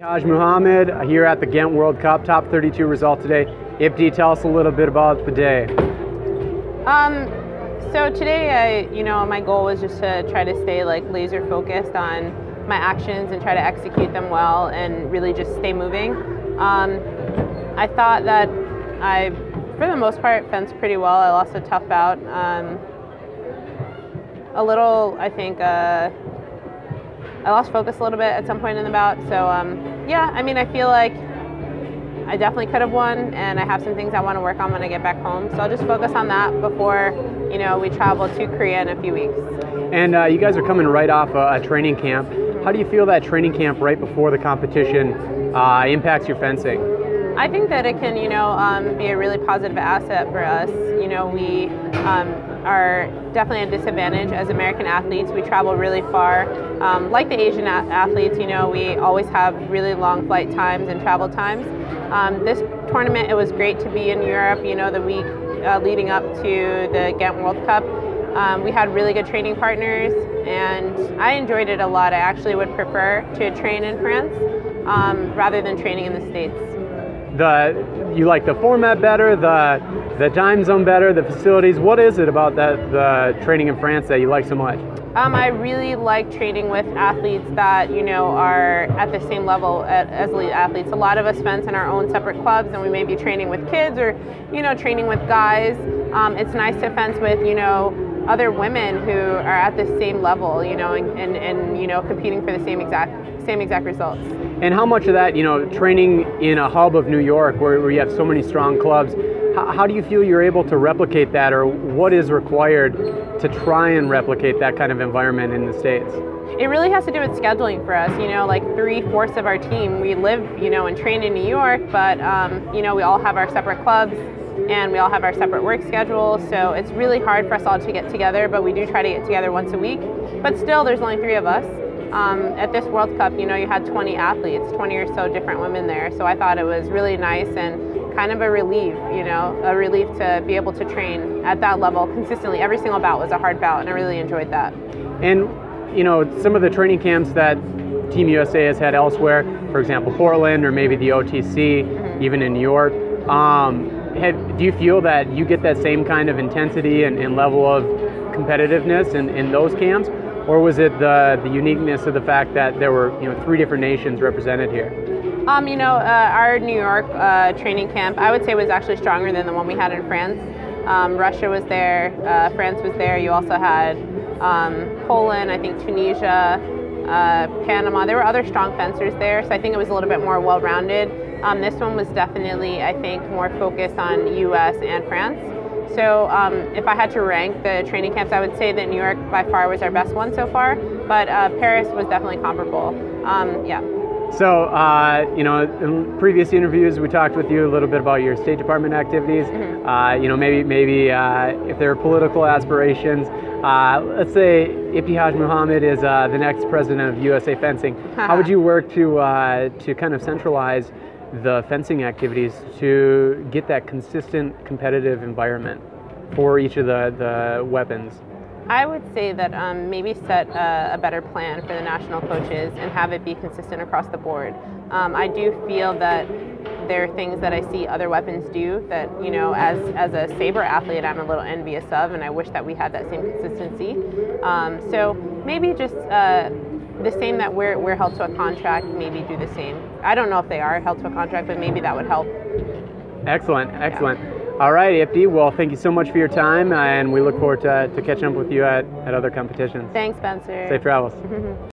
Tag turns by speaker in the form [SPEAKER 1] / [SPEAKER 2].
[SPEAKER 1] Ibti Muhammad here at the Ghent World Cup, top 32 result today. Ibti, tell us a little bit about the day.
[SPEAKER 2] So today, my goal was just to try to stay laser focused on my actions and try to execute them well and really just stay moving. I thought that I, for the most part, fenced pretty well. I lost a tough bout. I lost focus a little bit at some point in the bout. So I feel like I definitely could have won, and I have some things I want to work on when I get back home. So I'll just focus on that before, we travel to Korea in a few weeks.
[SPEAKER 1] And you guys are coming right off a training camp. How do you feel that training camp right before the competition impacts your fencing?
[SPEAKER 2] I think that it can, be a really positive asset for us. We are definitely at a disadvantage as American athletes. We travel really far. Like the Asian athletes, we always have really long flight times and travel times. This tournament, it was great to be in Europe, the week leading up to the Ghent World Cup. We had really good training partners, and I enjoyed it a lot. I actually would prefer to train in France rather than training in the States.
[SPEAKER 1] You like the format better, the time zone better, the facilities? What is it about the training in France that you like so much?
[SPEAKER 2] I really like training with athletes that are at the same level as elite athletes. A lot of us fence in our own separate clubs, and we may be training with kids or training with guys. It's nice to fence with other women who are at the same level, and competing for the same exact results.
[SPEAKER 1] And how much of that, training in a hub of New York where you have so many strong clubs, how do you feel you're able to replicate that, or what is required to try and replicate that kind of environment in the States?
[SPEAKER 2] It really has to do with scheduling for us. Like 3/4 of our team, we live, and train in New York, but, we all have our separate clubs and we all have our separate work schedules. So it's really hard for us all to get together, but we do try to get together once a week. But still, there's only 3 of us. At this World Cup, you had 20 athletes, 20 or so different women there. So I thought it was really nice and kind of a relief, to be able to train at that level consistently. Every single bout was a hard bout, and I really enjoyed that.
[SPEAKER 1] And, some of the training camps that Team USA has had elsewhere, for example, Portland or maybe the OTC, even in New York, do you feel that you get that same kind of intensity and level of competitiveness in those camps? Or was it the uniqueness of the fact that there were 3 different nations represented here?
[SPEAKER 2] Our New York training camp, I would say, was actually stronger than the one we had in France. Russia was there, France was there. You also had Poland, I think Tunisia, Panama. There were other strong fencers there, so I think it was a little bit more well-rounded. This one was definitely, I think, more focused on US and France. So if I had to rank the training camps, I would say that New York by far was our best one so far, but Paris was definitely comparable.
[SPEAKER 1] So, in previous interviews, we talked with you a little bit about your State Department activities. Maybe if there are political aspirations. Let's say Ibti Muhammad is the next president of USA Fencing. How would you work to kind of centralize the fencing activities to get that consistent competitive environment for each of the weapons?
[SPEAKER 2] I would say that maybe set a better plan for the national coaches and have it be consistent across the board. I do feel that there are things that I see other weapons do that, as a saber athlete, I'm a little envious of, and I wish that we had that same consistency. So maybe just the same that we're held to a contract, maybe do the same. I don't know if they are held to a contract, but maybe that would help.
[SPEAKER 1] Excellent. All right, Ibti, well, thank you so much for your time, and we look forward to catching up with you at other competitions.
[SPEAKER 2] Thanks, Spencer.
[SPEAKER 1] Safe travels.